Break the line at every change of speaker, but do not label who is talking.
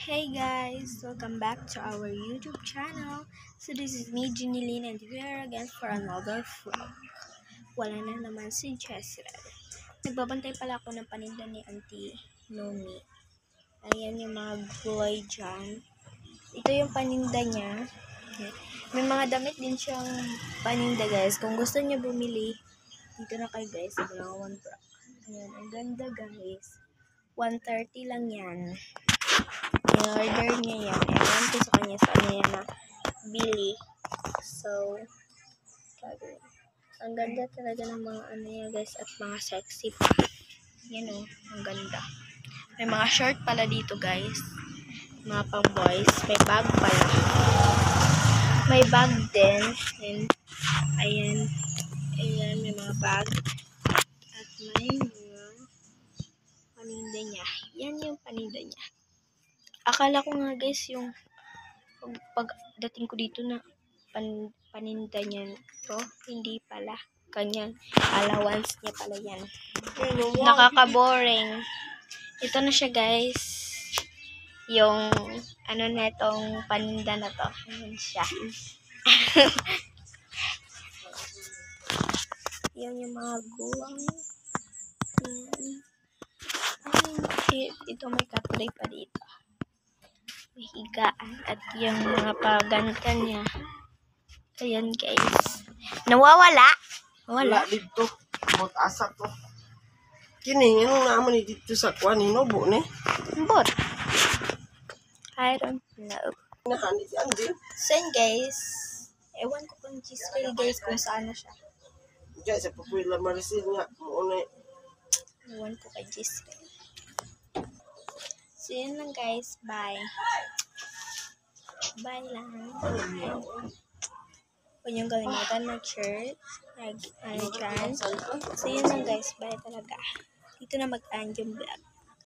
Hey guys, welcome back to our YouTube channel. So this is me, Ginilyn, and we are again for another vlog. Wala na naman si Jezreel. Nagbabantay pala ako ng paninda ni Auntie Nomi. Ayan yung mga gulay dyan. Ito yung paninda niya. May mga damit din siyang paninda guys. Kung gusto niya bumili, dito na kayo guys. Bulangawan Park. Ayan, ang ganda guys. 130 lang yan. In-order niya yan. Ewan ko sa kanya saan niya na bili. So, gagawin. Ang ganda talaga ng mga ano niya guys at mga sexy pa. Yan o, ang ganda. May mga short pala dito guys. Mga pang boys. May bag pala. May bag din. And, ayan. Ayan, may mga bag. At may mga paninda niya. Yan yung paninda niya. Akala ko nga guys yung pagdating ko dito na paninda niya to, hindi pala. Kanyang allowance niya pala yan. Nakaka-boring. Ito na siya guys. Yung ano na itong paninda na to. Ayan siya. Yan yung mga guwang. Ito may katray pa dito. Higaan at yung mga paganta niya. Ayan guys. Nawawala?
Wala dito. Bot asa to. Kini yung naman ni dito sa kuan ni Nobo ni.
Bot. I don't know.
Nahanit si Andy.
So yun guys. Ewan ko kung Gisrael guys kung saan na siya.
Diyan sa Popular Marisil nga. Muna.
Ewan ko kay Gisrael. So yun lang guys. Bye. Bye lang. Huwag niyong kalimutan mag-shirt. Ano dyan. So yun lang guys. Bye talaga. Dito na mag-end yung vlog.